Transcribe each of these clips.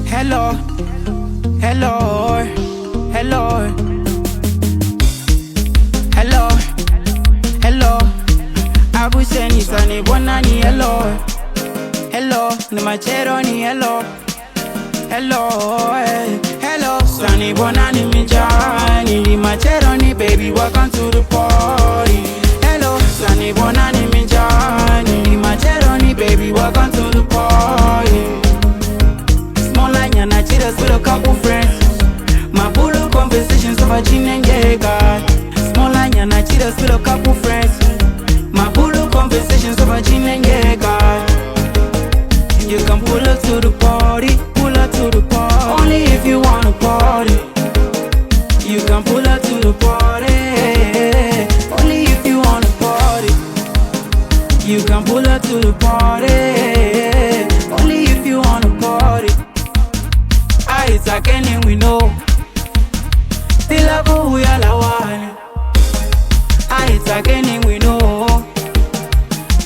Hello, hello, hello, hello, hello. Abu seni sani bonani hello, hello. Ni machero ni hello, hello, hello. Sani bonani mijani, ni machero ni baby. Welcome to the party. Hello, sani bonani mijani, ni machero ni baby. Welcome to the party. And I cheat us with a couple friends. My bulu conversations over gin and Jaeger. Small line and I cheat us with a couple friends. My bulu conversations over gin and Jaeger. You can pull up to the party, pull up to the party. Only if you wanna party. You can pull up to the party. Only if you wanna party. You can pull up to the party. Only if you wanna party. It's a Kenny we know. Tila go we all one. It's a Kenny we know.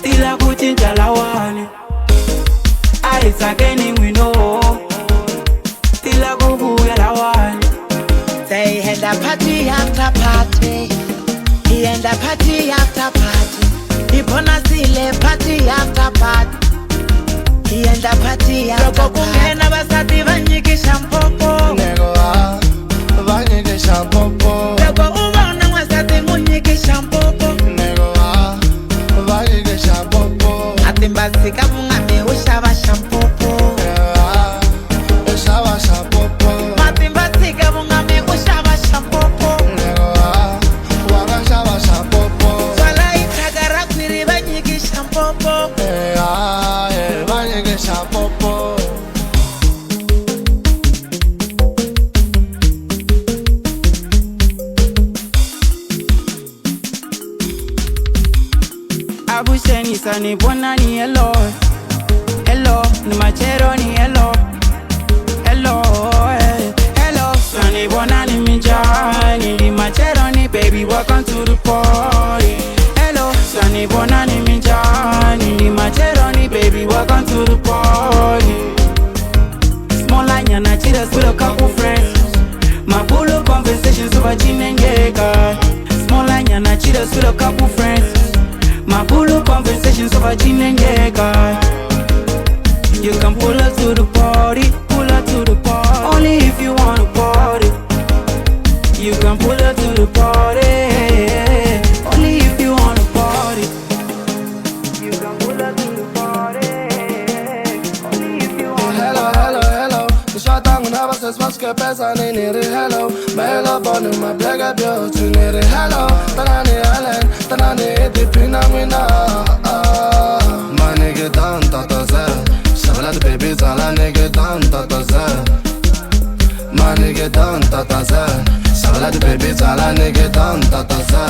Tila go chinja la one. It's a Kenny we know. Tila go we all one. They had a party after party. He had a party after party. He wanna see a party after party. He had a party after party. Nego vanyikisha popo. Loko ubona wasati munyikisha mpopo. Nego vanyikisha popo. Atimbasika mungame ushaba shampopo. Ushaba shampopo. Matimbasika mungame ushaba shampopo. Nego wakashaba shampopo. Swala itagara kwiri vanyikisha mpopo. Vanyikisha popo. Abu seni sani bonani hello, hello. Ni machero ni hello, hello, hello. Sani bonani mijani, ni machero ni baby. Welcome to the party. Hello, sani bonani mijani, ni machero ni baby. Welcome to the party. Small line and I cheat us with a couple friends. My bulu conversations over gin and Jaeger. Small line and I cheat us with a couple friends. My bulu conversations over gin and Jaeger. You can pull up to the party, pull up to the party. Only if you wanna party. You can pull up to the party. Only if you wanna party. You can pull up to the party. Only if you wanna Hello, hello, hello. Nishatangu na bases maske pesa ni niri hello. Mahelo bonu mablega bio tu niri hello. Tanani Allen, tanani iti pinamina. My nigga down tata ze. Shabla the baby zala nigga down tata ze. My nigga down tata ze. Shabla the baby zala nigga down tata ze.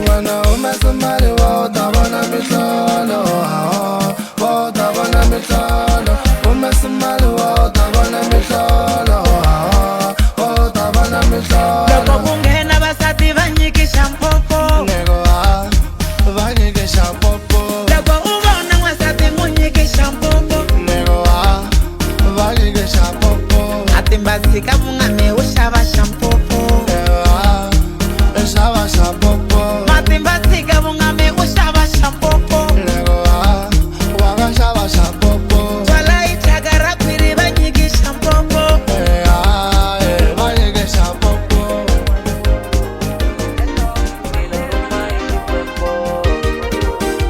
Wana umesumali wa utabona mitolo. Wa utabona mitolo. Umesumali wa utabona mitolo. Wa utabona mitolo. Loko kungena basati vanyikisha mpopo. Nego vanyikisha popo. Loko ubona wasati munyikisha mpopo. Nego vanyikisha popo. Atimbasika mungame ushaba shampopo. Ushaba shampopo. Matimbasika mungame ushaba shampopo. Nego wakashaba shampopo. Swala itagara kwiri vanyikisha mpopo. Vanyikisha popo.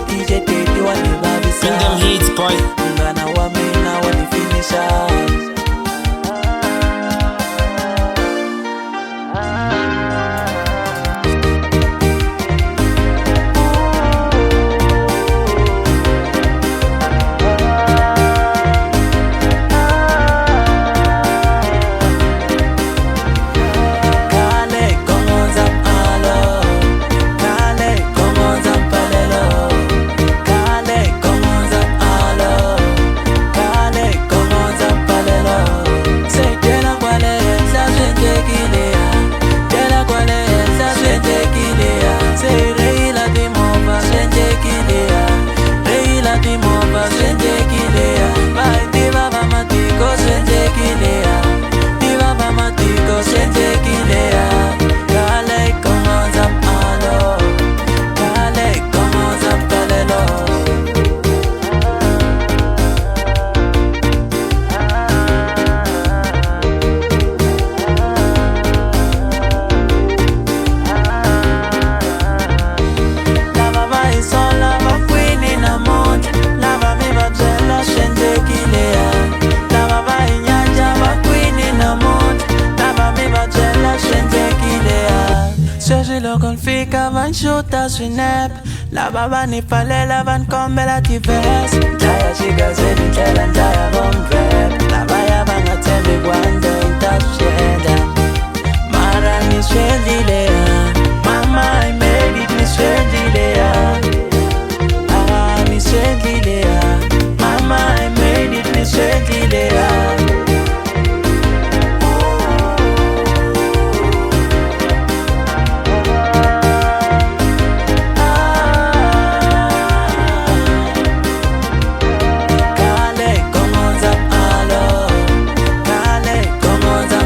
DJ Teddy wanibabisa. Bring them hits, boy. Ngana wamina wanifinisha. Loko nifika vanishuta swinepe lava va ni pfalela va ni kombela tivhese dlaya xigazeni ndlela ndlaya vomvhela lavaya va nga tshembi ku handle ni ta swi endla mara ni swi endlile mama I made it ni swi endlile ni swi endlile mama I made it ni swi endlile Kale, como za alo. Kale, como za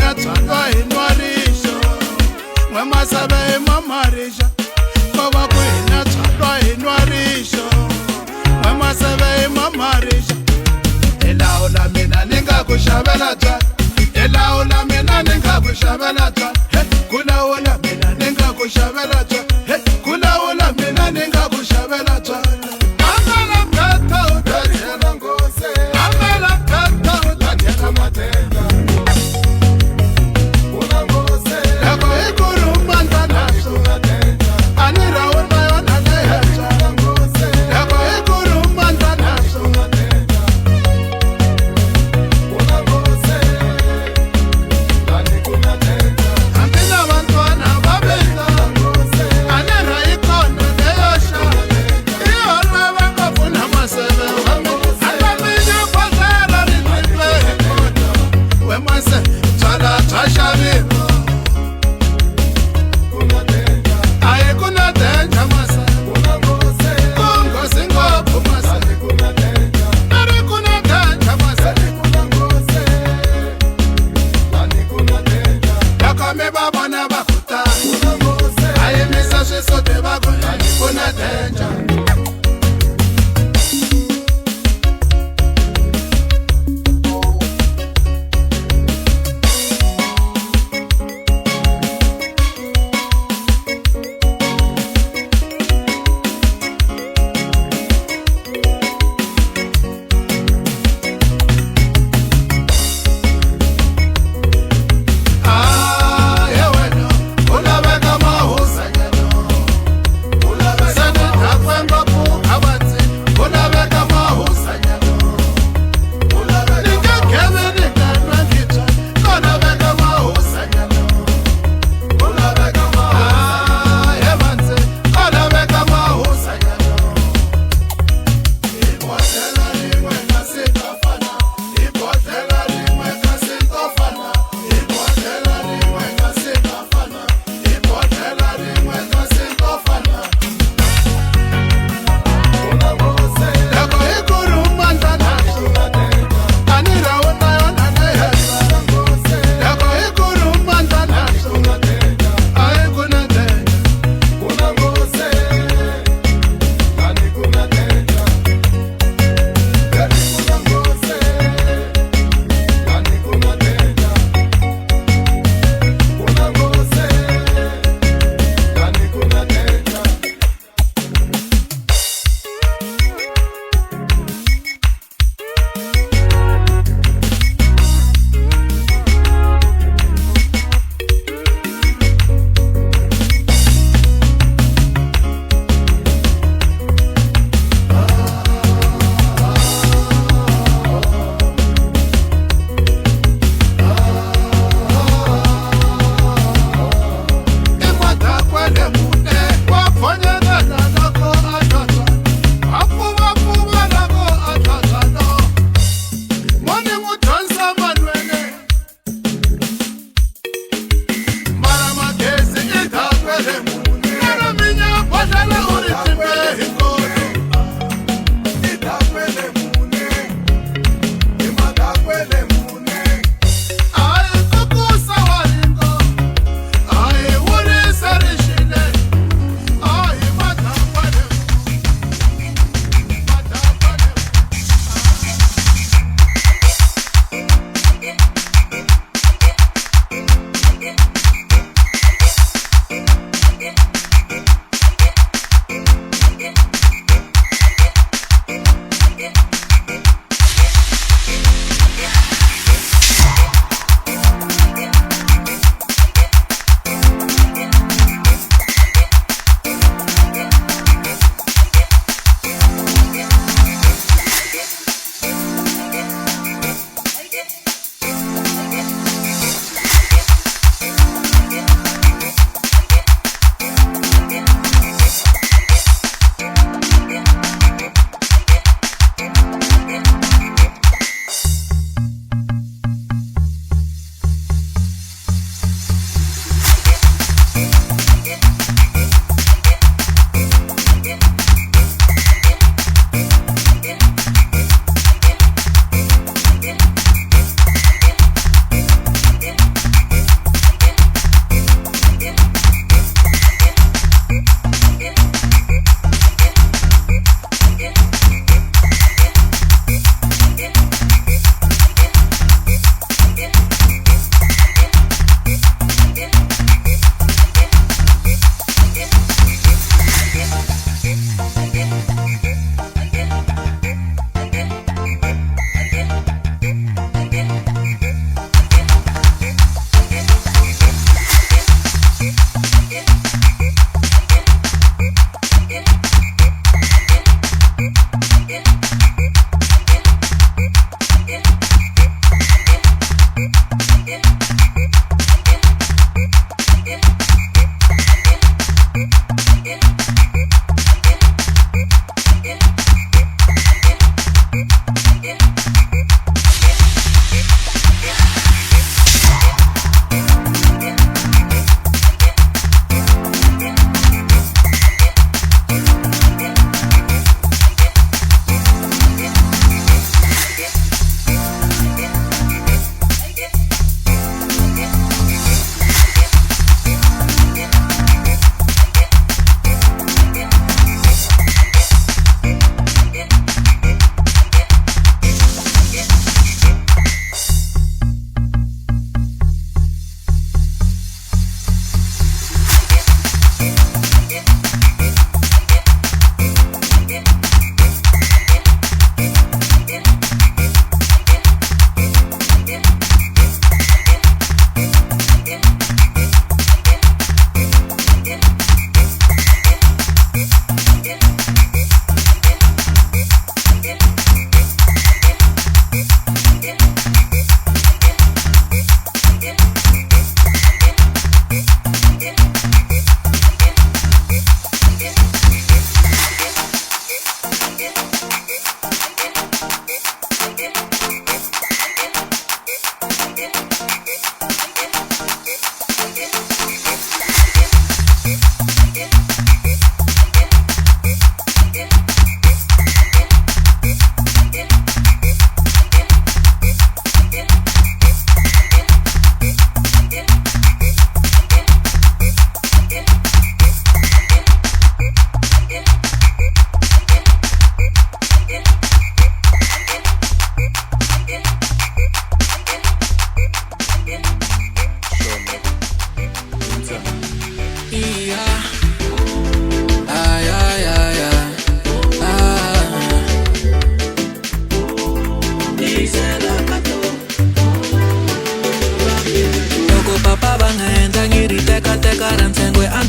ina tswaka inwarisho mwe masabe mamarisha ngoba kuina tswaka inwarisho mwe masabe mamarisha elawo la mina ningakushabela twa elawo la mina ningakushabela twa kulawo la mina ningakushabela twa kulawo la mina ningakushabela twa amela phetha udathela ngose amela phetha udathela matenda una ngose yako ikuruma ndanaso anira wona yona leya ngose yako ikuruma ndanaso una ngose ndani kuna tenda ambina bantwana babenda ngose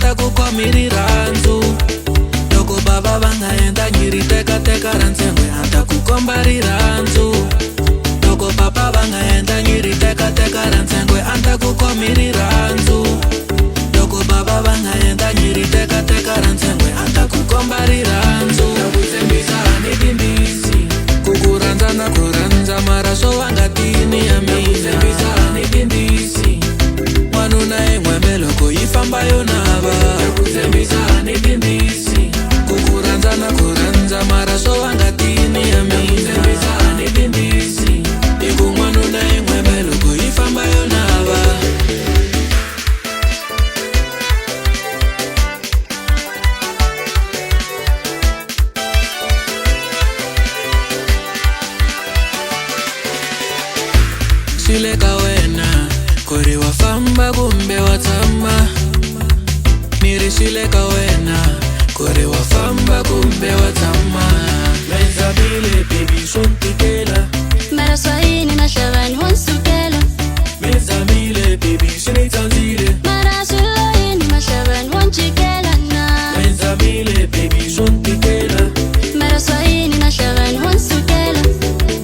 anta ku khomi rirhandzu. Loko baba va nga endla nyiri teka rantsengwe anta ku komba rirhandzu. Loko papa va nga endla nyiri teka rantsengwe anta ku khomi rirhandzu. Loko baba va nga endla nyiri teka rantsengwe anta ku komba rirhandzu. Na ku tshembisa ni timbisi, ku ku rhandza na ku rhandza mara swo va nga tini ya mina. Na ku tshembisa ni timbisi, n'wanuna en'wembe loko yi famba yo nava. Na ku tshembisa ni timbisi, ku ku rhandza na ku rhandza mara swo va nga tini ya mina. Na ku tshembisa ni timbisi, i ku n'wanuna en'wembe loko yi famba yo nava. Swile ka wena ku ri wa famba kumbe wa tshama. Ni ri swile ka wena ku ri wa famba kumbe wa tshama. Menzamile baby swo tikela, mara swahini na xavani wa nsukela. menzamile baby swi ni tsandzile. Mara swiloyini na xavani wa ncikela na. Menzamile baby swo tikela, Mara swahini na xavani wa nsukela.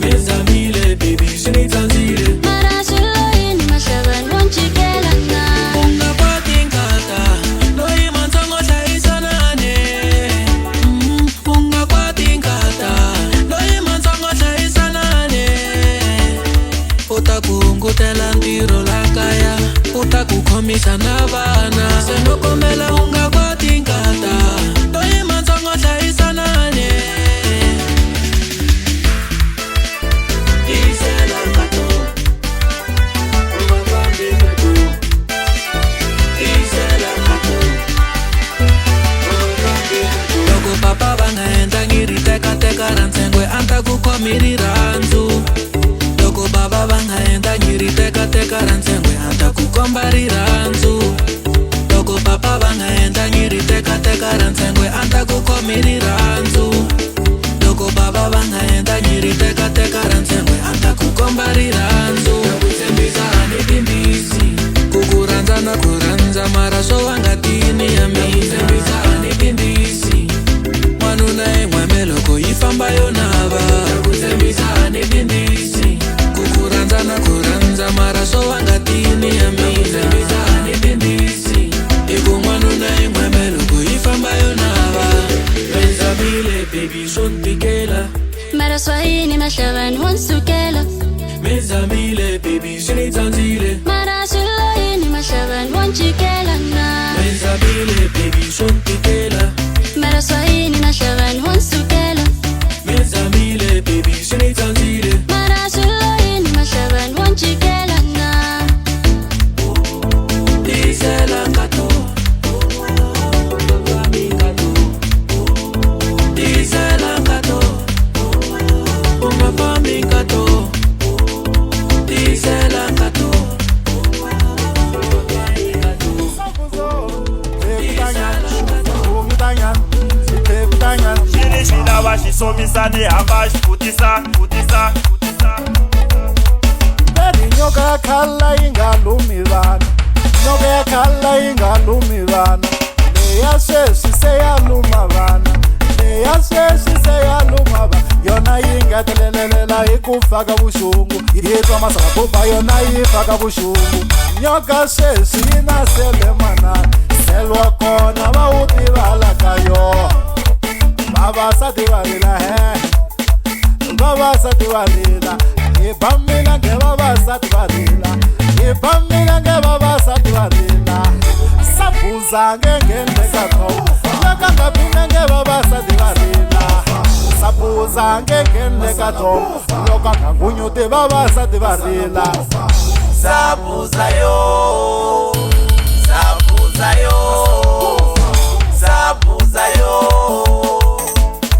menzamile baby swi ni tsandzile. Mara swiloyini na xavani wa ncikela na. U nga koti nkata loyi matsongo hlayisanane. U nga koti nkata loyi matsongo hlayisanane. U ta ku hungutela ntirho la kaya, u ta ku khomisa na vana. Se no kombela u nga koti nkata loyi matsongo hlayisanane. Tisela nkato, u nga fambi nkato. Loko papa va nga endla nyiri teka rantsengwe anta ku khomi rirhandzu. Loko baba va nga endla nyiri teka rantsengwe anta ku komba rirhandzu. Loko papa va nga endla nyiri teka rantsengwe anta ku khomi rirhandzu. Loko baba va nga endla nyiri teka rantsengwe anta ku komba rirhandzu. Na ku tshembisa ni timbisi, ku ku rhandza na ku rhandza mara swo va nga tini ya mina. Na ku tshembisa ni timbisi, n'wanuna en'wembe loko yi famba yo nava. Na ku tshembisa ni timbisi, ku ku rhandza na ku rhandza mara swo va nga tini ya mina. Na ku tshembisa ni timbisi, i ku n'wanuna en'wembe loko yi famba yo nava. Menzamile baby swo tikela, Mara swahini na xavani wa nsukela. menzamile baby swi ni tsandzile. Mara swiloyini na xavani wa ncikela na. Menzamile baby swo tikela, Mara swahini na xavani wa nsukela. menzamile baby swi ni tsandzile. Mara swiloyini na xavani wa ncikela na. Tisela nkato, tisela nkato, u nga fambi nkato. Tisela nkato, Xirixina va xi somisa ni hamba xi vutisa. Veri nyoka ya khalla yi nga lumi vana, nyoka ya khalla yi nga lumi vana. Leya sweswi se ya luma vana, leya sweswi se ya luma vana. Yona yi nga telelela hi ku faka vuxungu, yi twa masapupa yona yi faka vuxungu. Nyoka sweswi yi na sele manana, selwa kona va wu tivala ka yona. Vavasati va rila he, vavasati va rila, hi bambila nge vavasati va rila, hi bambila nge vavasati va rila. Sabhuza ngengende ka khoma, nyoka nga phina nge vavasati va rila. Sabhuza ngengende ka khoma, nyoka nga ngunyuti vavasati va rila. Sabhuza yo, sabhuza yo, sabhuza yo,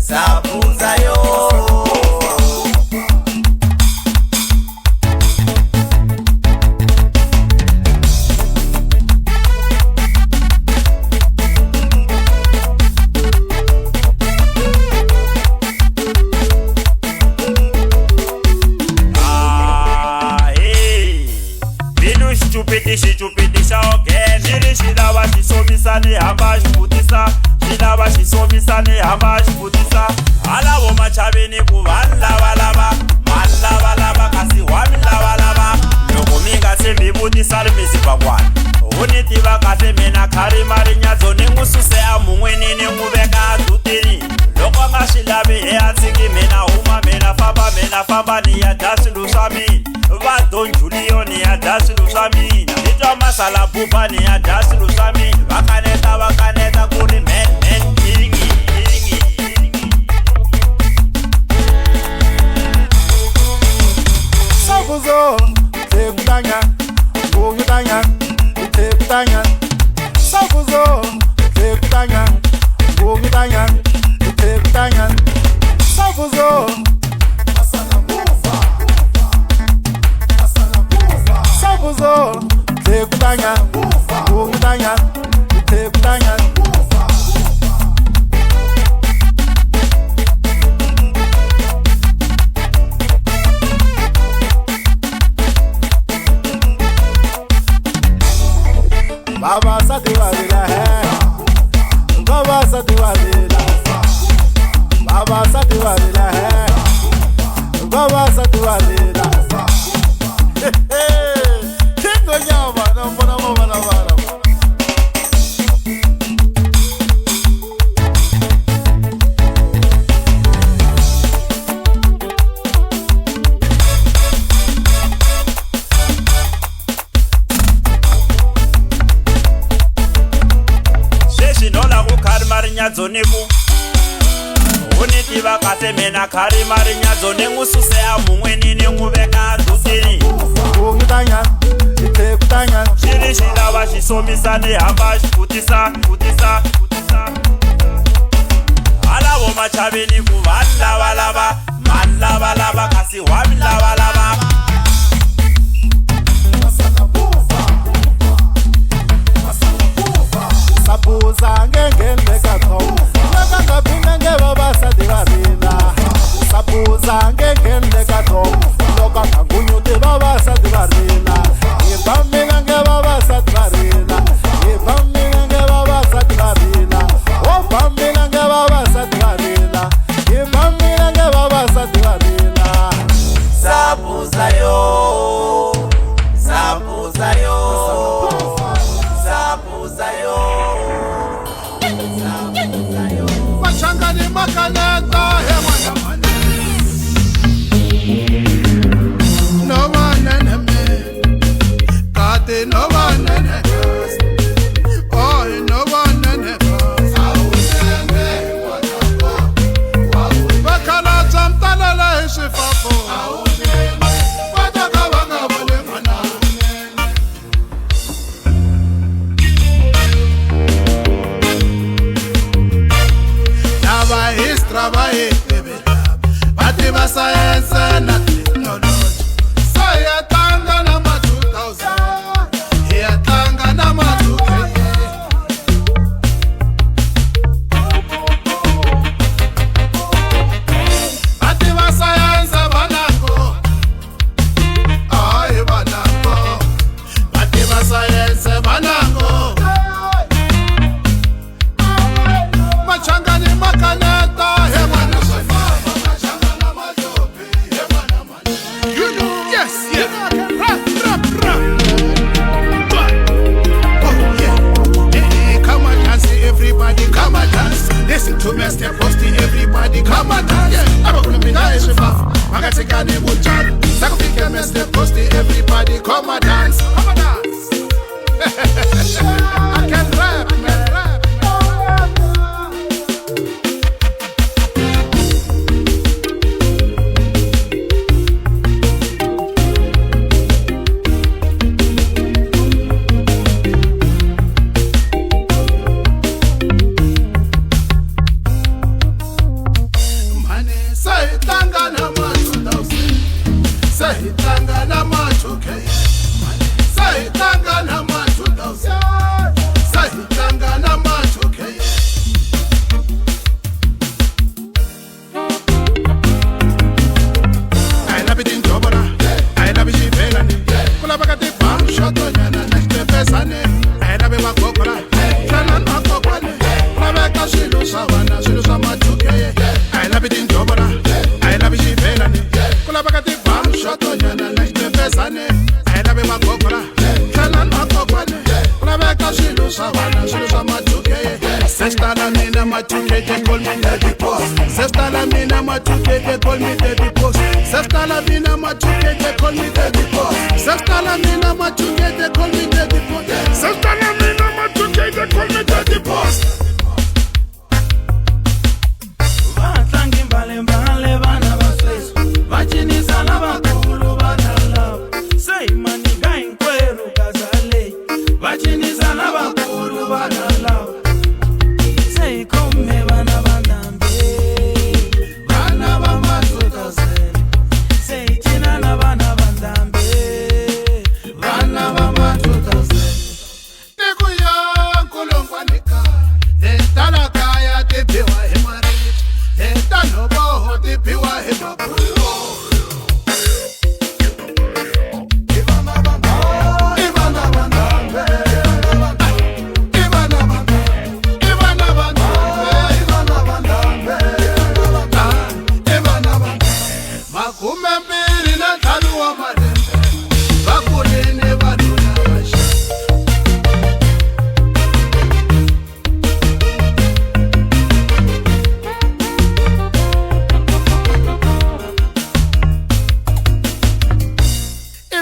sabhuza yo. Xicupiti xa ogene xiri xi lava xi somisa ni hamba xi vutisa xi lava xi somisa ni hamba xi vutisa halavo machaveni ku vanhu lavalava kasi wa mi lavalava loko mi nga se mi vutisa ri mi sibakwana u ni tiva kahle mina kharima ri nyadzo ni n'wi suse a mun'wini ni n'wi veka a dutini loko a nga swi lavi hi a tshiki mina huma mina famba ni ya dya swilo swa mina va Don Julio ni ya dya swilo swa mina ni twa masala buba ni ya dya swilo swa mina va kaneta ku ri men kiringi Sabuzo tekutanya nguyutanya tekutanya Sabuzo tekutanya nguyutanya tekutanya Sabuzo Sabuzo tekutanya nguyutanya tekutanya Baba satiwalila hai Baba satiwalila Baba satiwalila hai Baba satiwalila Kingo nyama na mbona nyadzo niku u ni tiva kahle mina kharima ri nyadzo ni n'wi suse a mun'wini ni n'wi veka dutini xiri xi lava xi somisa ni hamba xi vutisa halavo machaveni ku vanhu lavalava kasi wa mi lavalava Sabuza ngengele kathom Laka ngaphinda ngebabasadi barila Sabuza ngengele kathom Loka ngangunyuti babasadi barila Ibamina ngebabasadi barila Ibamina ngebabasadi barila Obamina ngebabasadi barila Ibamina ngebabasadi barila Sabuza 2K, they call me Daddy Boss. Sestala mina ma 2K, they call me Daddy Boss. Sestala mina ma 2K, they call me Daddy Boss. Sestala mina ma 2K, they call me Daddy Boss. Sestala mina ma 2K, they call me Daddy Boss. Vatlangi mbale mbale bana basweso Vachinisa na bakulu badala Say mani gain kweru kazale Vachinisa na bakulu badala Say kome bana bandambe Bana bamatuta se Say china na bana bandambe Bana bamatuta se Nikuya kulongwanika Letala kaya tipiwa hemare Letano boho tipiwa hemapuro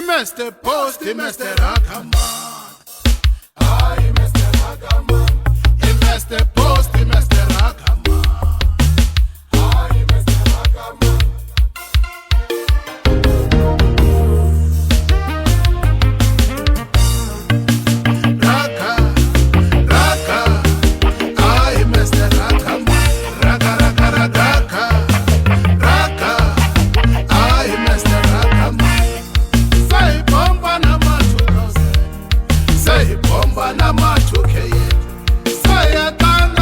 Mr. Posty, Mr. Rakaman. Aye, Mr. Rakaman. Mr. Posty, Mr. Rakaman. Aye, Mr. Rakaman. Raka, Raka. Aye, Mr. Rakaman. Raka, Raka, Raka. Raka. Aye, Mr. Rakaman. Say bomba na machuke, say bomba na machuke, say atana.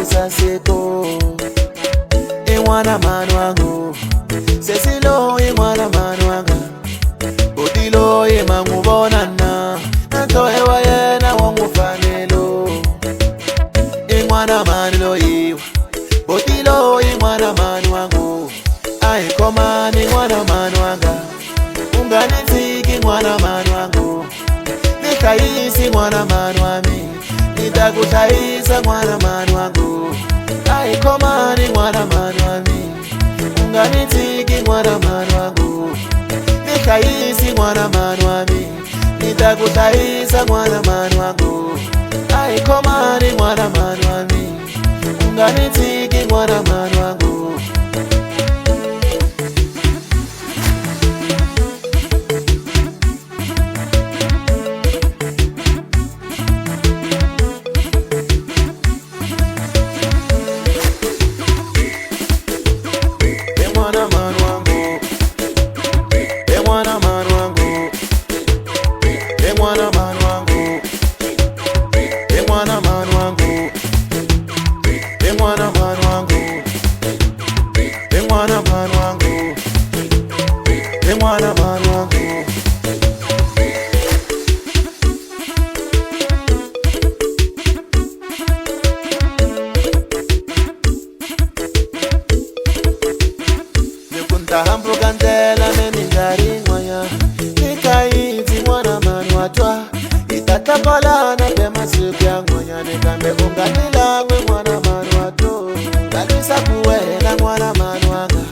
pesa seko Mwana manu wangu Sesilo mwana manu wanga Odilo mangu bonana Nantohewa yena wangu fanelo Mwana manu lo iwa Odilo mwana manu wangu Ai komani mwana manu wanga Unganitiki mwana manu wangu Nikaisi mwana manu wami Nitakutaisa mwana manu wangu Ai komani mwana manu wami Unganitiki mwana manu wangu Nikaisi mwana manu wami Nitakutaisa mwana manu wangu Ai komani mwana manu wami Unganitiki mwana manu wangu Hambro kandela meningari ngoya Nikaiti mwana manu watwa Itatakola na pema siku ya ngoya Nikambe unganila mwe mwana manu wato Kalisa kuwela mwana manu wanga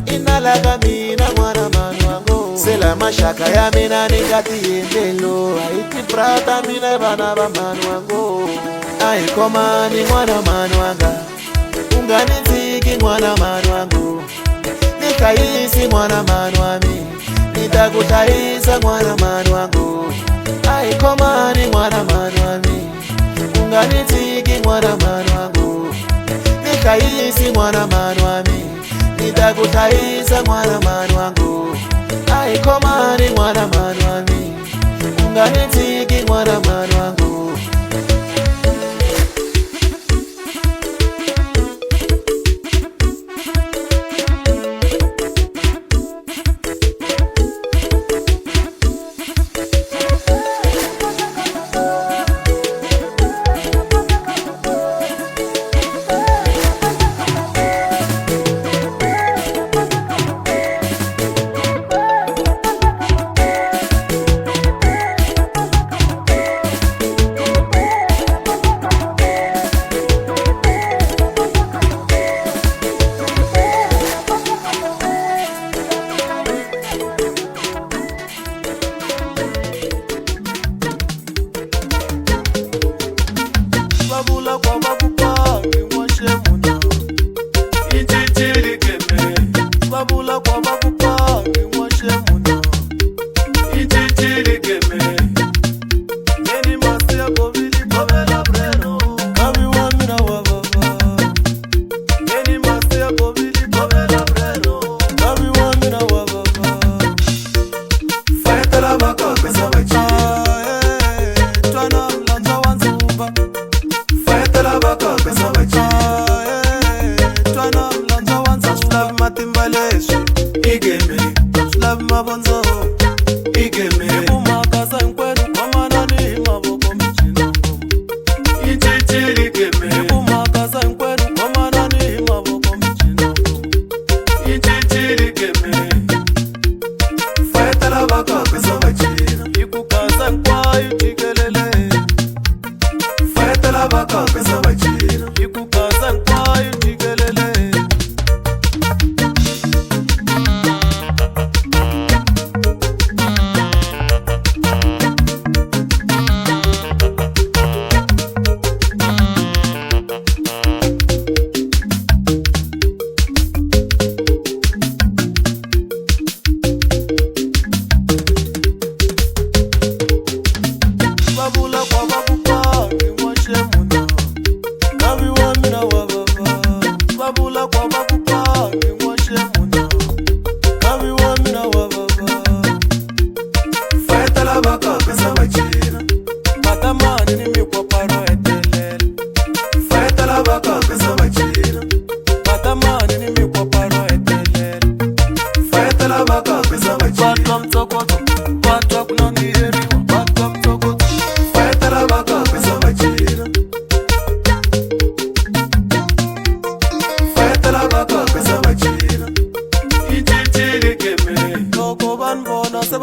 Inalaga mina mwana manu wango Sela mashaka ya mina ningati yendelo Haiti prata mina bana ba manu wango Ai komani mwana manu wanga Unganitiki mwana manu wango Nikaisi mwana manu wami Nitakutaisa mwana manu wangu Ai komani mwana manu wami Unganitiki mwana manu wangu Nikaisi mwana manu wami Nitakutaisa mwana manu wangu Ai komani mwana manu wami Unganitiki mwana manu wangu Babula kwa babupa kimwashe muna Injitili keme Babula kwa babupa kimwashe muna Injitili keme Yeni masi ya kovili kovela breno Kami wamina wababa Yeni masi ya kovili kovela breno Kami wamina wababa Fayetela baka pesa wachi Twana mlanza wanzuba Baka pesa wachi Twana mlanza wanza Slav matimbalesu Igeme Slav mabonzo Igeme Ibuma kaza nkwedu kwa manani maboko mchino Inchichili igeme Ibuma kaza nkwedu kwa manani maboko mchino Inchichili igeme Fayetela baka pesa wachi Iku kaza nkwa yutikelele Fayetela baka pesa wachi Ikukaza nkwa yutikelele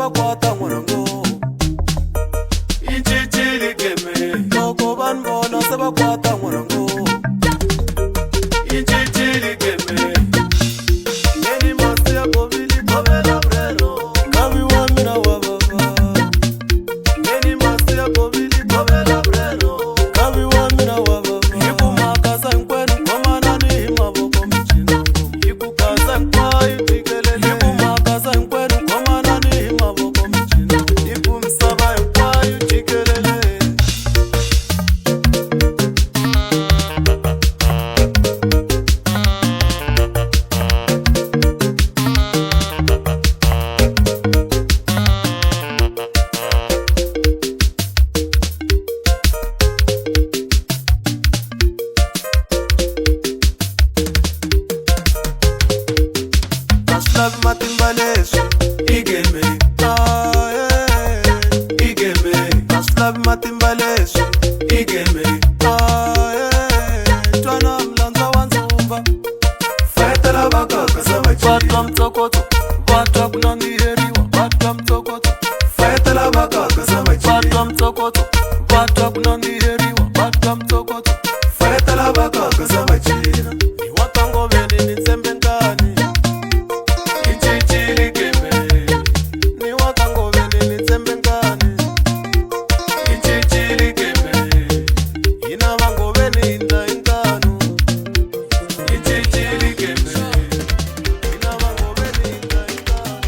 sebakwata ngorango Ichichili game Toko banbono sebakwata ngorango Ichichili game Neni masi ya bobili bobela brelo Kawi wamina wababa Neni masi ya bobili bobela brelo Kawi wamina wababa Iku makasa nkwenu kwa manani maboko mchina Iku kasa nkwa itikelele Iku makasa nkwenu kwa manani maboko mchina Iku msaba nkwa itikelele Aslab matimbaleshu Igeme Igeme Aslab matimbaleshu Igeme Twana mlanza wanzumba Fetela bakaka sabachi Batwa mtokoto Batwa kunandiheriwa Batwa mtokoto Fetela bakaka sabachi Batwa mtokoto Batwa kunandiheriwa Batwa mtokoto Fetela bakaka sabachi Ni watango veni ni nsembe ngani Ichichili game Ni watango veni ni nsembe ngani Ichichili game Ina vango veni inda ingano Ichichili game Ina vango veni inda ingano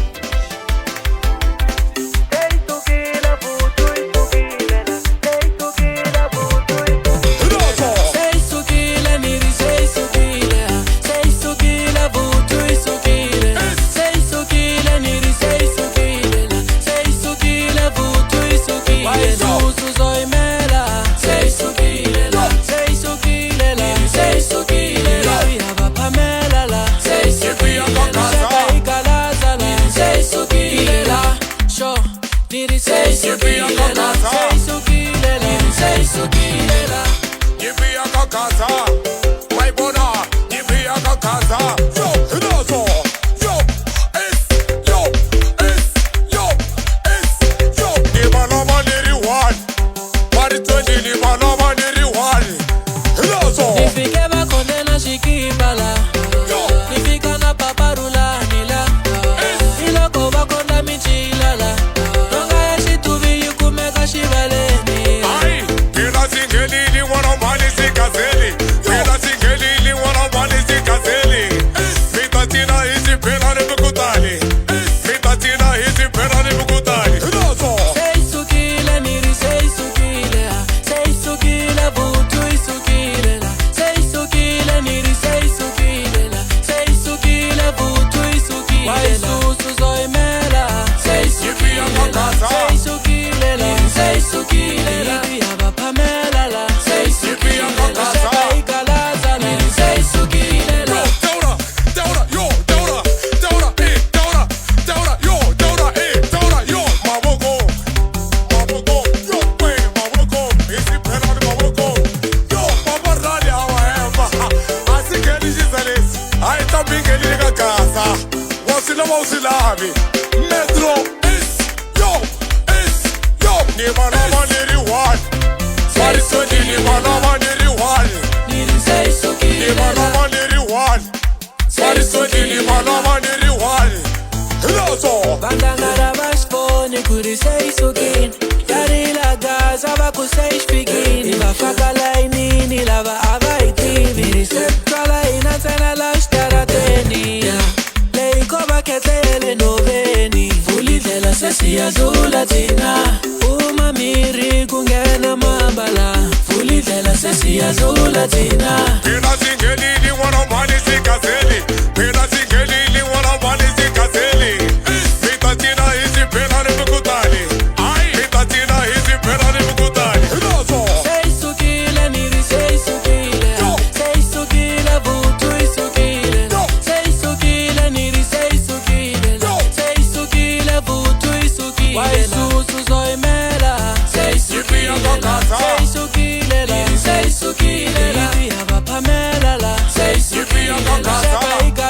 Hey tukila butu itukilela Hey tukila butu itukilela Sei sukile niri sei sukile Sei sukile butu isukile Sei sukile niri sei sukile Sei sukile butu isukile Waisusu zoimela Sei sukile la Sei sukile la Sei sukile la Yaba Pamela la Sei sukile la Shaka ikalaza la Sei sukile la Sho niri sei sukile la Sei sukile la Sei sukile la Give me a kakasa, my bona. Give me a kakasa. Yo, hinazo. Yo, yo, yo. Ni malama niri one. Wari 20 ni malama niri one. Hinazo. Nifike bakondena shikibala Nifika na paparula nila Iloko bakonda michilala Nonga ya shituvi yukumeka shibaleni Ai, kila singelili wana mali sikazeli. Kila singelili wana mali sikazeli. Mitatina hizi pena ni mkutali. Mitatina hizi pena ni mkutali. Hinazo. Sei sukile niri sei sukile Sei sukile butu isukile Sei sukile niri sei sukile Sei sukile butu isukile Waisusu zoimela Sei sukile Sei sukile Sei sukile Yaba Pamela la Sei sukile Shaka ikalaza la Sei sukile Deura, Deura, yo, Deura, Deura, Deura, yo, Deura, Deura, yo, Maboko, yo, we, Maboko, isi pena ni Maboko, yo, Baba Rally hawaema, asikeli jizalis, aita bingeli nika kasa, wasila wausilabi, Metro, yo, ni manama niri one, Farisoni ni manama niri one, Niri sei ni sukile manama niri one. Farisoni ni manama niri one. Hinazo. Bandangara bashfoni kuri sei sukin Yari la gaza baku sei shpigin Iba fakala inini lava abaiti Miri sepkala inatena la shtarateni Leiko baketele noveni Fuli dela sesi azulatina Uma miri kungena mambala Fuli dela sesi azulatina Pena singelili wana mali sikazeli. Pena singelili wana mali sikazeli. Mitatina hizi pena ni mkutali. Ai, mitatina hizi pena ni mkutali. Hinazo. Sei sukile niri sei sukile Sei sukile butu isukile Sei sukile niri sei sukile Sei sukile butu isukile Waisusu zoimela Sei sukile Sei sukile Sei sukile Yaba Pamela la Sei sukile Shaka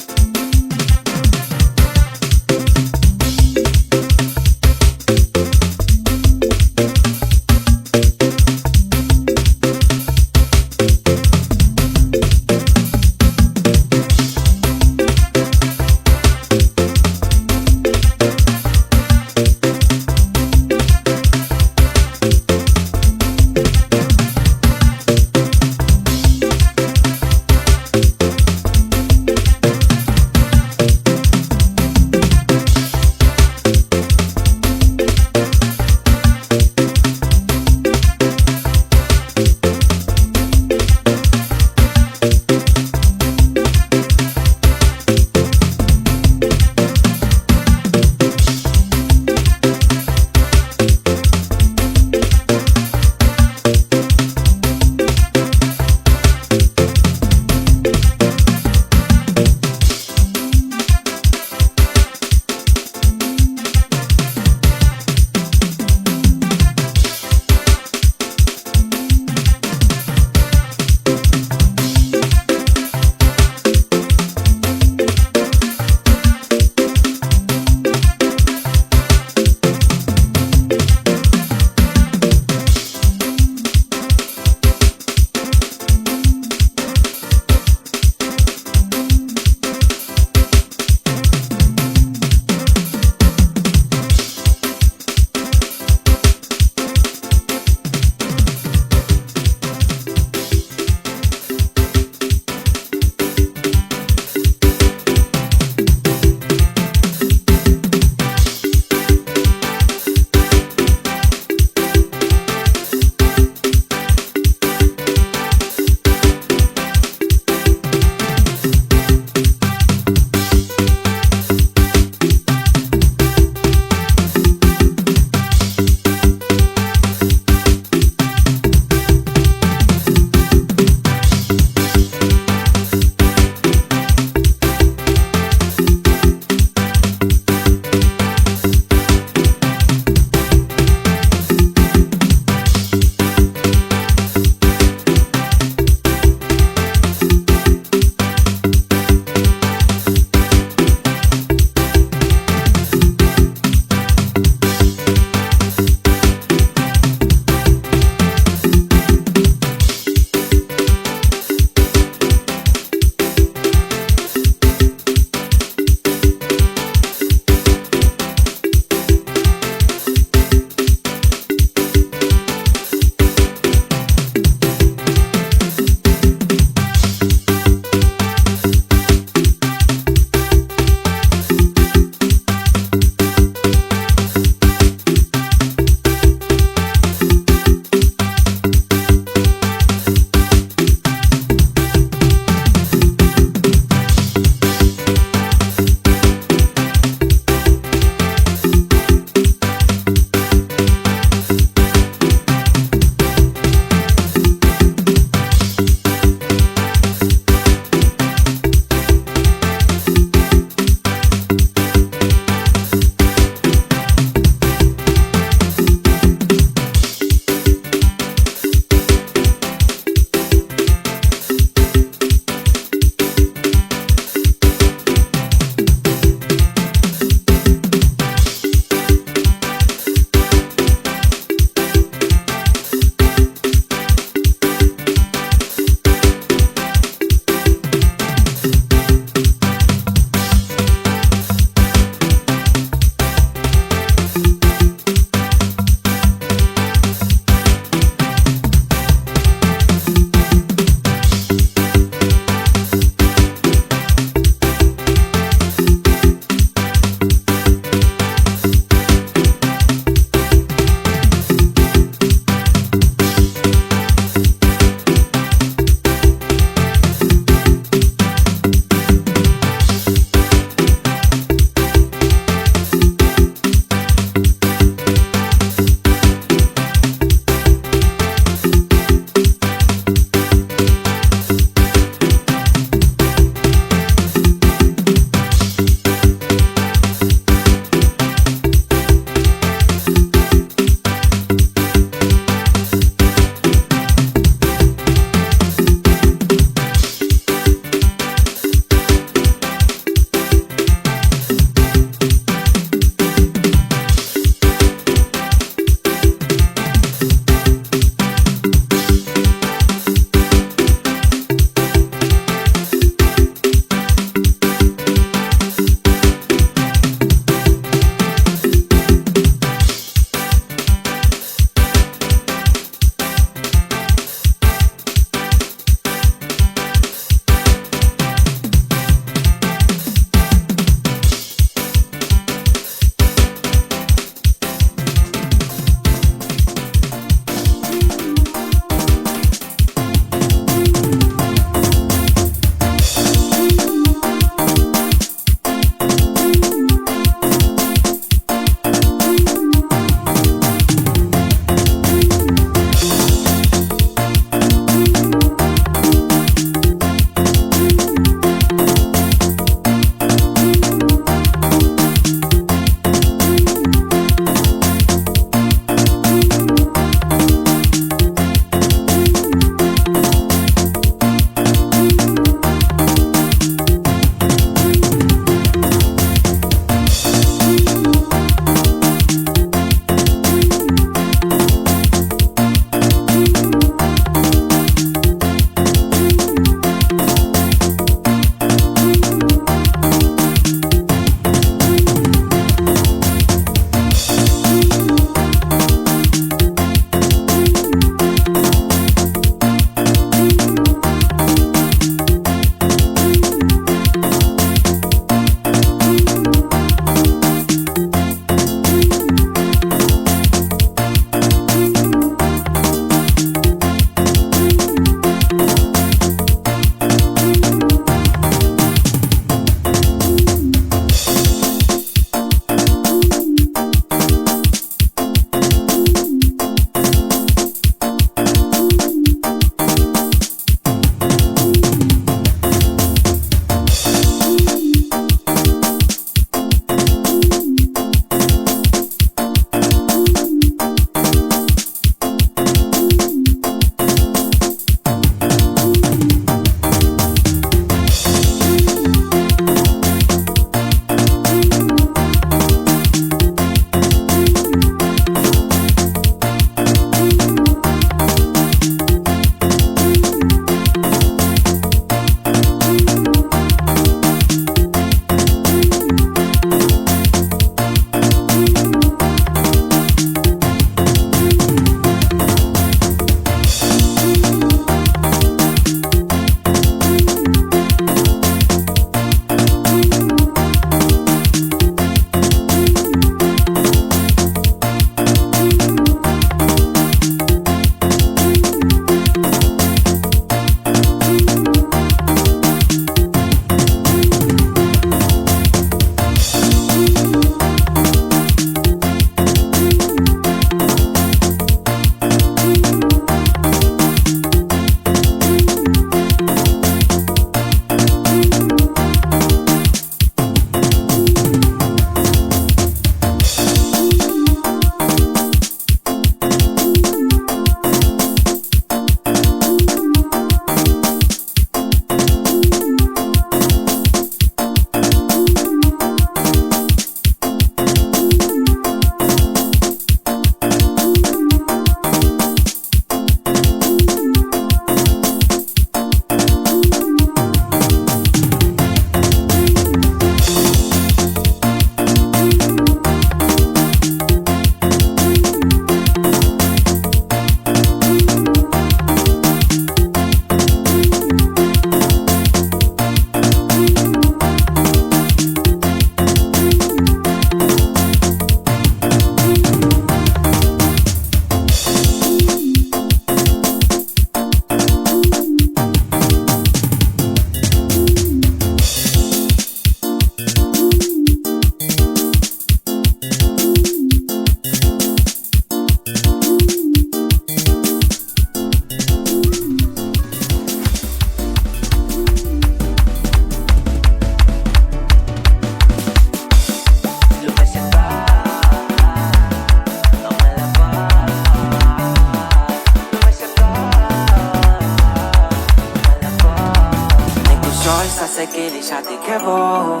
sasekeli shati kevo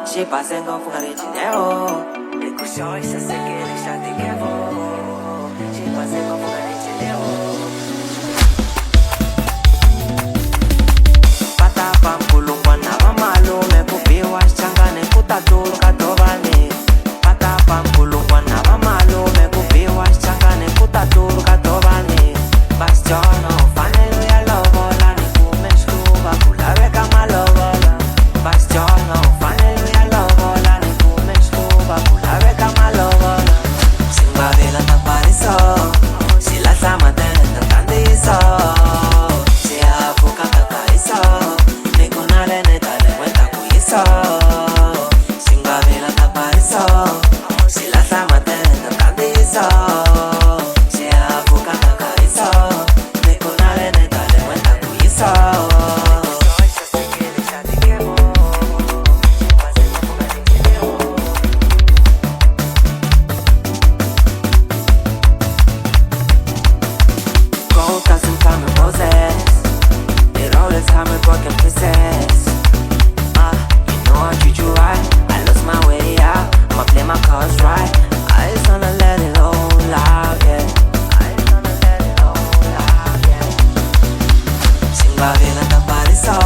She passing on for the dinero Niku shoy sasekeli shati kevo She passing on for the dinero Pata pampulungwa na wamalo Mekupiwa shangane kutaturu katovane Pata pampulungwa na wamalo Mekupiwa shangane kutaturu katovane Bastiono fanelu ya lovola Nikumeshkuva kulawe kama lovola Bastiono fanelu ya lovola Nikumeshkuva kulawe kama lovola Simbavela tapariso Sila samatenda tandiso Siafuka kakaiso Nikunale netale wenta kuiso Simbavela tapariso Sila samatenda tandiso Siafuka kakaiso Nikunale netale wenta kuiso Gold doesn't come in roses. It always come in broken pieces. You know I treat you right. I lost my way out. I'ma play my cards right. I just wanna let it all out, yeah. I just wanna let it all out, yeah. Simbavela tapariso.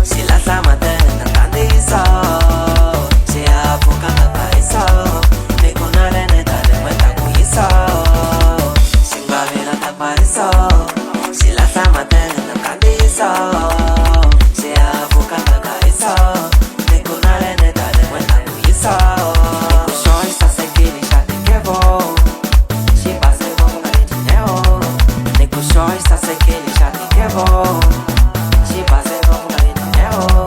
Sila samatenda tandiso. Siafuka kakaiso. Nikunale netale wenta kuiso. Simbavela tapariso Sila samatenda tandiso Siafuka kakaiso Nikunale netale wenta kuiso Nikushoy sasekili shati kevo She pase gongo kalijineo Nikushoy sasekili shati kevo She pase gongo kalijineo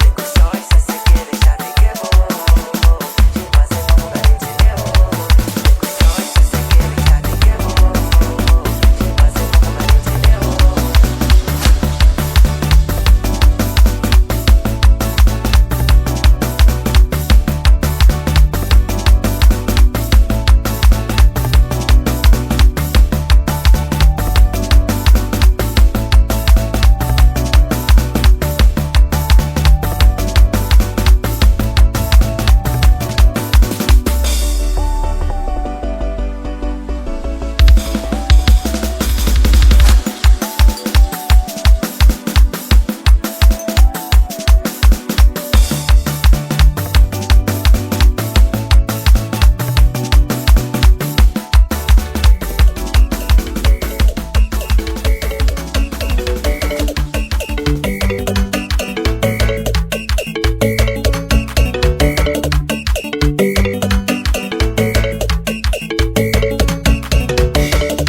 Nikushoy sasekili shati kevo She pase gongo kalijineo Nikushoy sasekili shati kevo She pase gongo kalijineo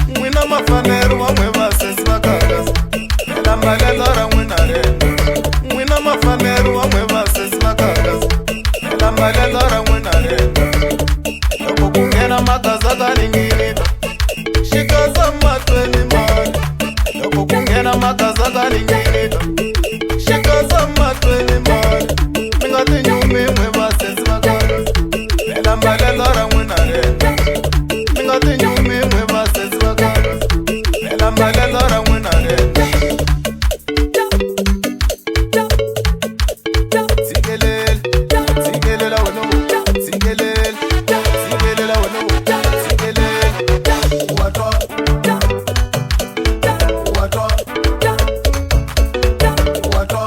N'wina mafaneri wamwe vasesi vakakasa Phela mbalelo ra n'wina rena N'wina mafaneri wamwe vasesi vakakasa Phela mbalelo ra n'wina rena Loko ku nghena magaza ka ringirita Xikaza matweni mani Loko ku nghena magaza ka ringirita Xikaza matweni mani Mi nga tinyumi n'we vasesi vakakasa Phela mbalelo ra n'wina rena Mi nga tinyumi n'we vasesi vakakasa Phela mbalelo ra n'wina rena Tshikelele, tshikelele wena wo Tshikelele, tshikelele wena wo Tshikelele Wa twa Wa twa Wa twa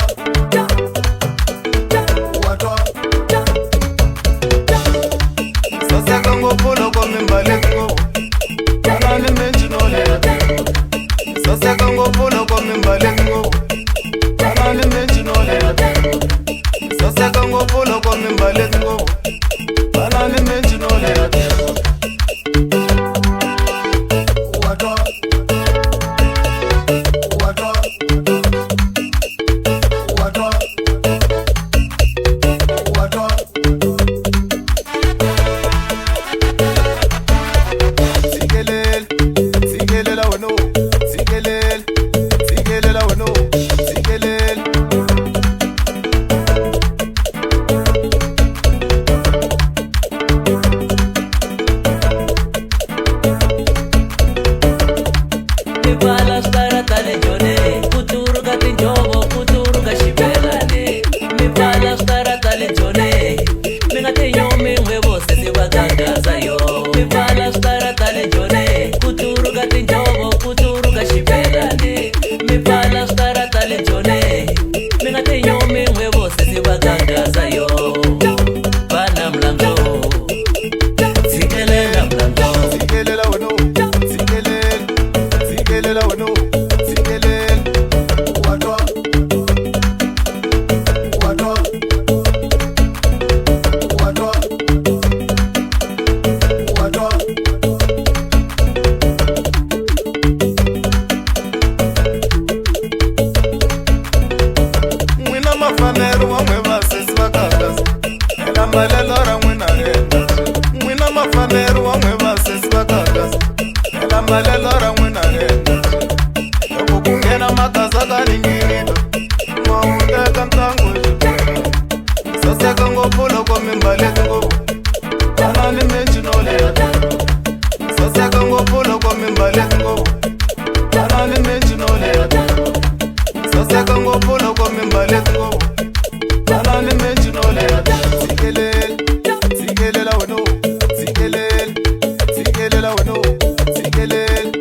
Wa twa Saseka ngopfu loko mi mbale ngopfu Banani menji no le Saseka ngopfu loko mi mbale ngopfu Banani menji no le Saseka ngopfu loko mi mbale ngopfu Banani menji no le Wa twa Wa twa Wa twa Wa twa Tshikelele, tshikelele wena wo Tshikelele, tshikelele wena Mambalelo ra n'wina loko ku nghena makasa ka ningirilo ma wu teka ntlangu saseka ngopfu loko mi mbaleti ngopfu tanani menci no leha saseka ngopfu loko mi mbaleti ngopfu tanani menci no leha saseka ngopfu loko mi mbaleti ngopfu tanani menci no leha tshikelele tshikelela wena tshikelela tshikelela wena tshikelela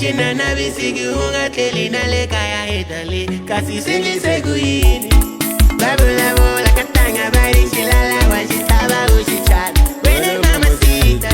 Jina na bisigi hunga teli na leka ya hedale kasi singi seguini babula bola katanga bari shilala wajitaba ushichala wene mama sita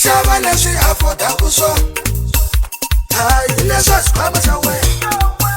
Shaba leswi afford kuso. Hi, leswi sikhwama xa wena.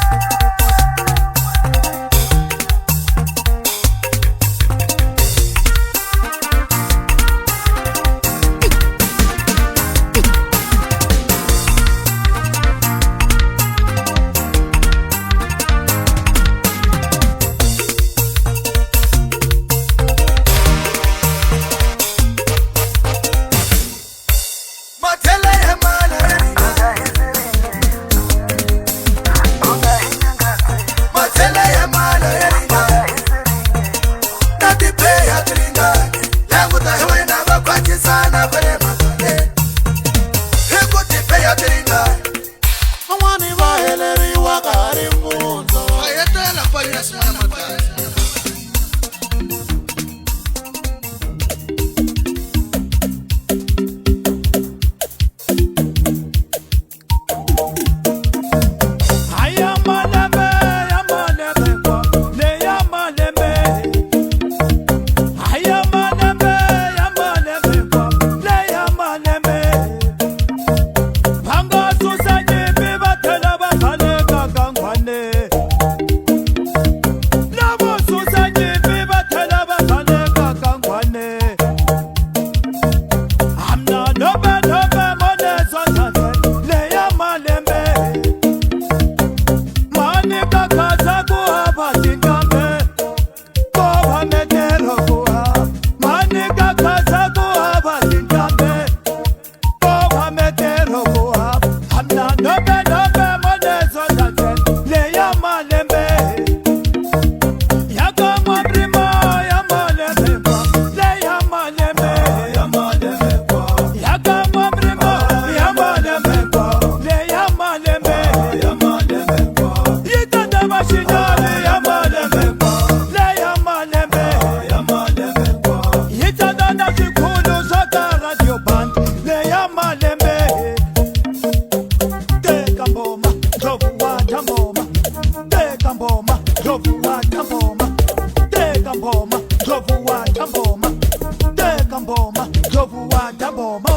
tamboma, teka mboma, jovu wa tamboma, teka mboma, jovu wa tamboma, teka mboma, jovu wa tamboma.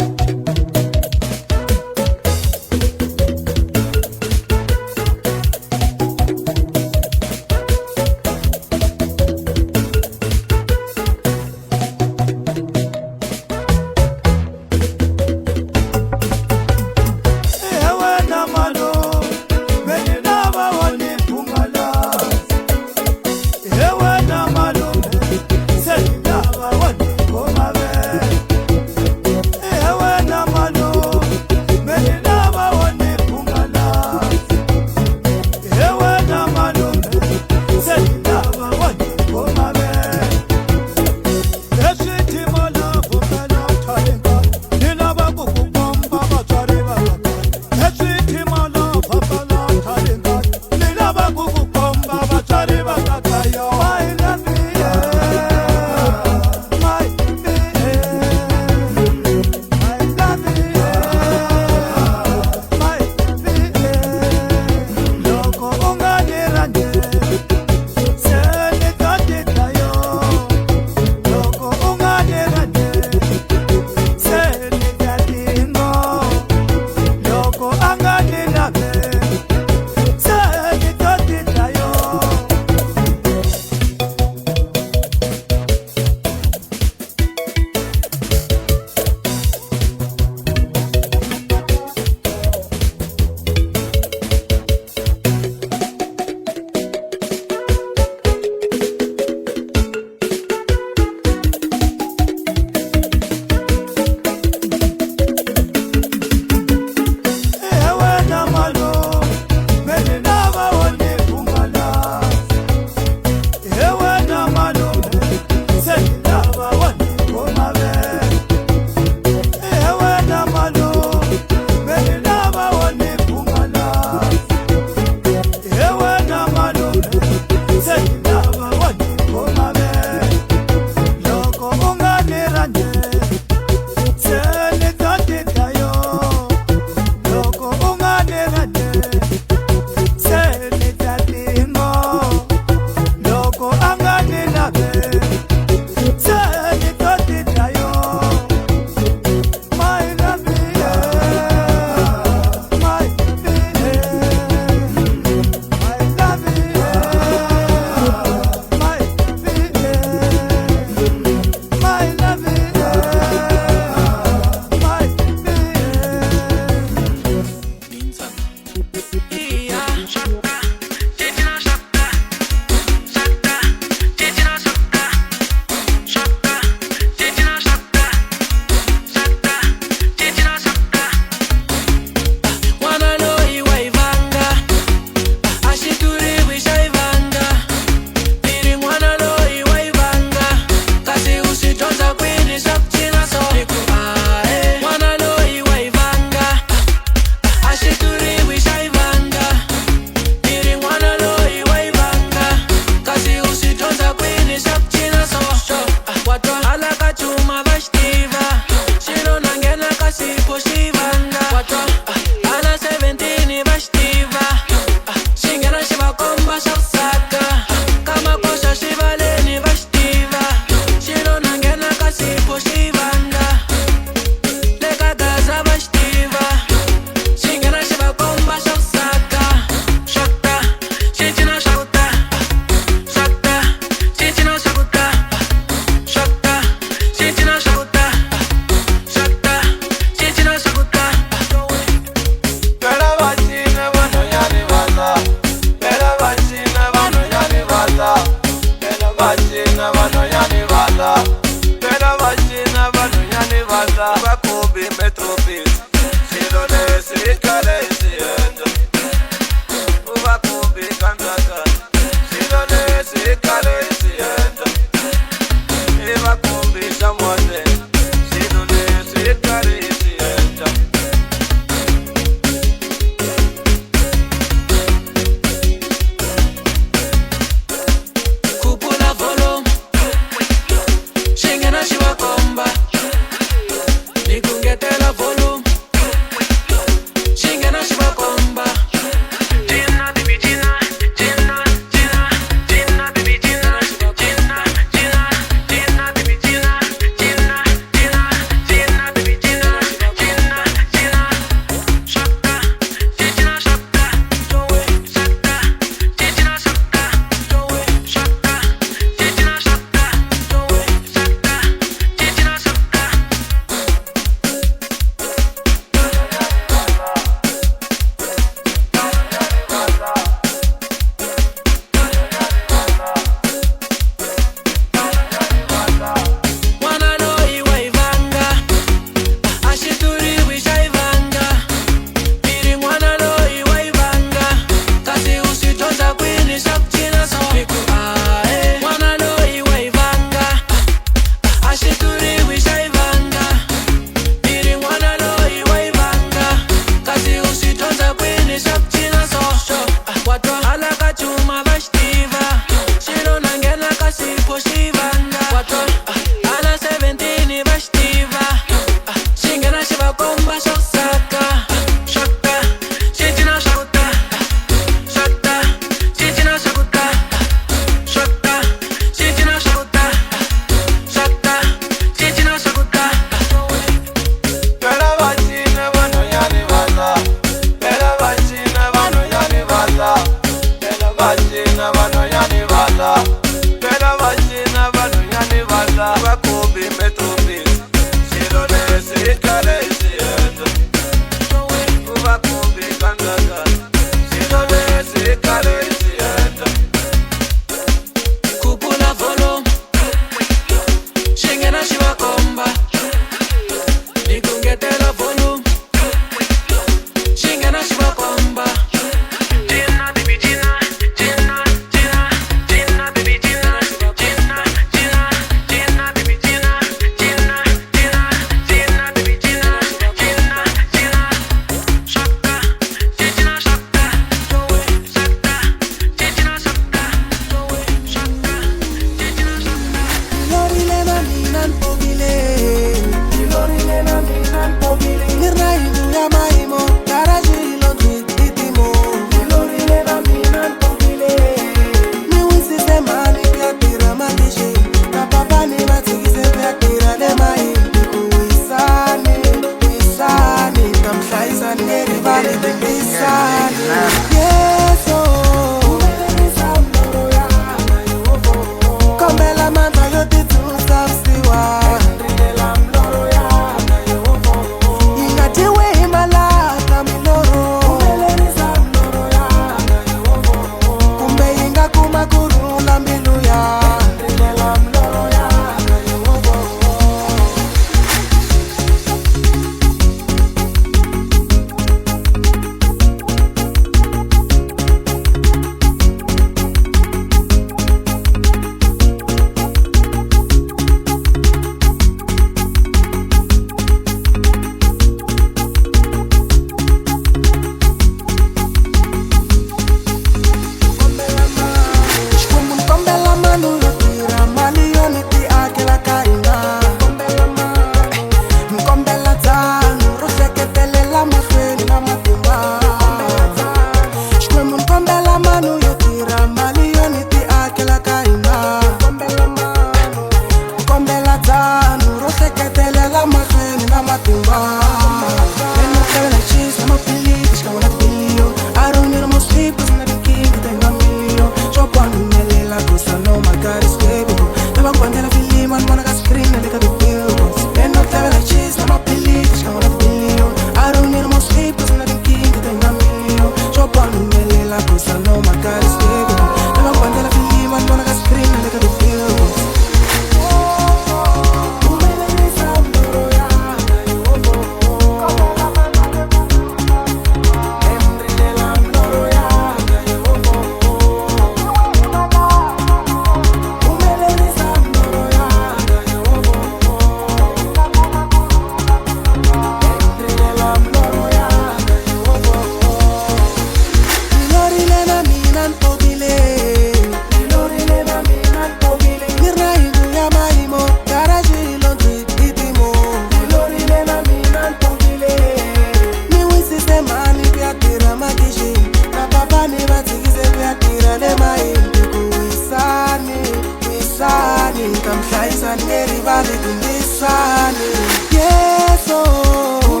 Dumisani, Dumisani. Yes, oh.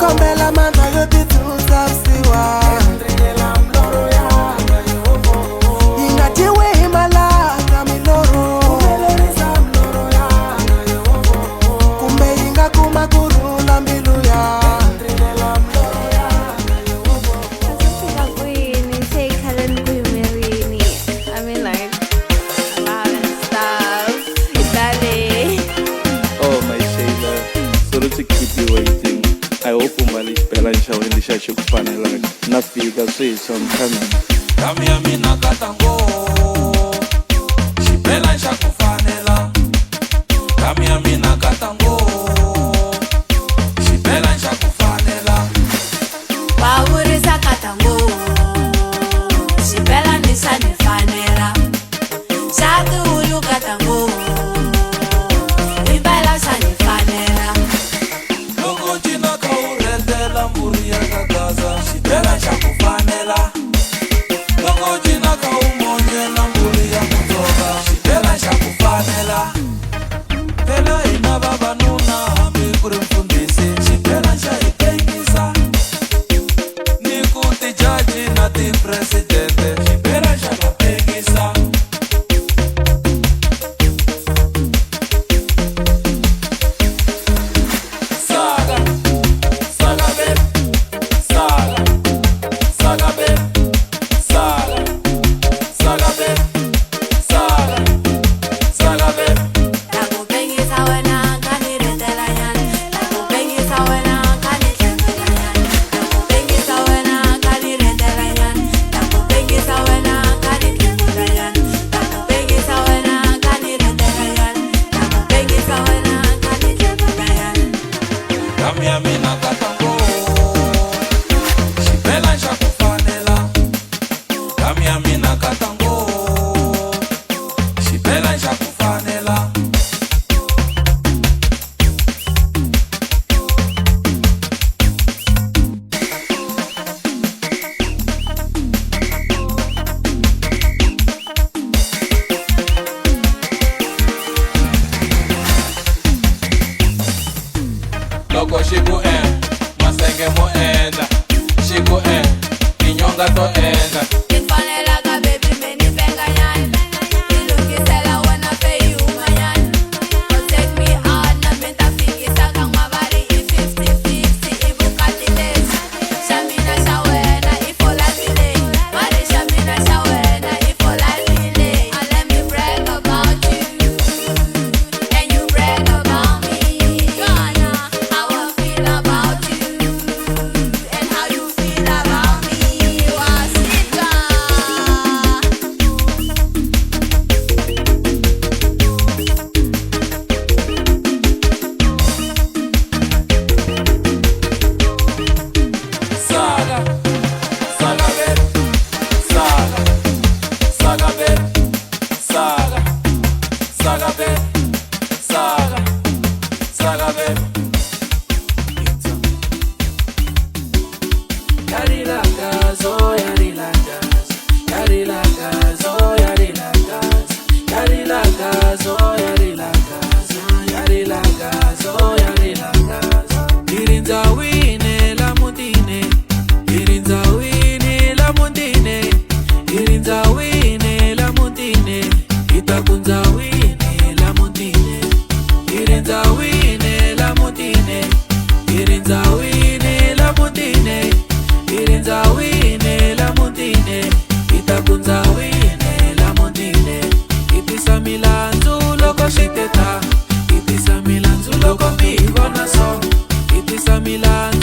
Kombela manda yote tuzapsiwa. Ingatiwe imalanga miloro. Kumbe inga kumakurula mbiluya. I hope umali spela nshawe ndishache kufanela nafika sisomkami kami ya mina katango shipela nshakufanela kami ya mina katango shipela nshakufanela Wawurisa katango shipela ndishanifanela shatu ulu katango ibela shanifanela loko jina kauretela mburi ya kagaza shipela nshakufanela loko jina kaumonyela mburi ya kutoka shipela nshakufanela tela ina baba nuna hambi kuri mfundisi shipela nshaipengisa nikuti jaji na ti presidente shipela nshaipengisa saga saga babe saga saga babe saga saga babe saga saga babe nakupengisa wena kaniretela nyani nakupengisa wena kanitembela nyani nakupengisa wena kaniretela nyani nakupengisa wena kanitembela nyani nakupengisa wena kaniretela nyani nakupengisa wena kanitembela nyani kami ya mina katango shipela nshakufanela kami ya mina katango shipela nshakufanela loko shiku masenge mo enda shiku inyonga to enda Nifanela ka baby menipenga nyani nilukisela wena feyuma nyani don't take me out na mitafikisa kama bari i-50-50 ibukatiles shamina shawena ifola delay bari shamina shawena ifola delay and let me brag about you and you brag about me Ghana how I feel about you and how you feel about me wasika saga saga babe saga saga babe saga saga babe saga saga babe Yarilagas, oh yarilagas, yarilagas, oh yarilagas, yarilagas, oh yarilagas, yarilagas, oh yarilagas. Irinza wine la mundine, irinza wine la mundine, irinza wine la mundine, itakunza wine la mundine, irinza wine la mundine, irinza wine la mundine. Irinza wine la mundine itakunza wine la mundine itisa milanzu loko shiteta itisa milanzu loko mibona so itisa milanzu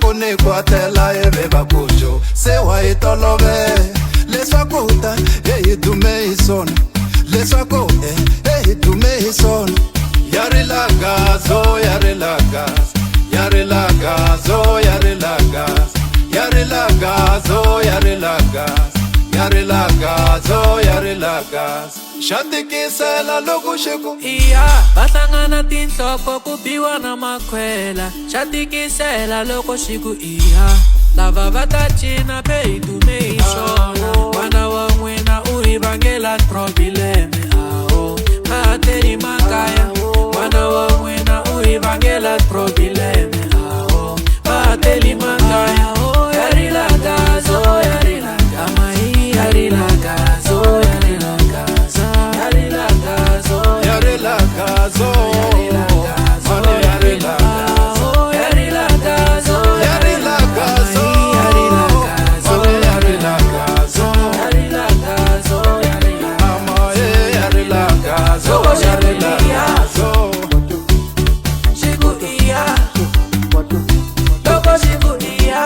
kuni kwatela eve bakusho se wa itolove leswaku ta hey dume isona leswaku hey dume isona yarilagazo yarilagazo yarilagazo yarilagazo yarilagazo yarilagazo yarilagazo yarilagazo shatikisela loko xiku iya vahlangana tinhloko ku biwa na makhwela shatikisela loko xiku iya lava va ta cina be hi dume hi swona n'wana wa n'wina u hi vangela probleme aho mahateri makaya n'wana wa n'wina u hi vangela probleme aho mahateri makaya yarilagazo yarilagazo yarilagazo yarilagazo yarilagazo yarilagazo mano yarilagazo yarilagazo yarilagazo mano yarilagazo yarilagazo mama yarilagazo yarilagazo Shiku iya Loko shiku iya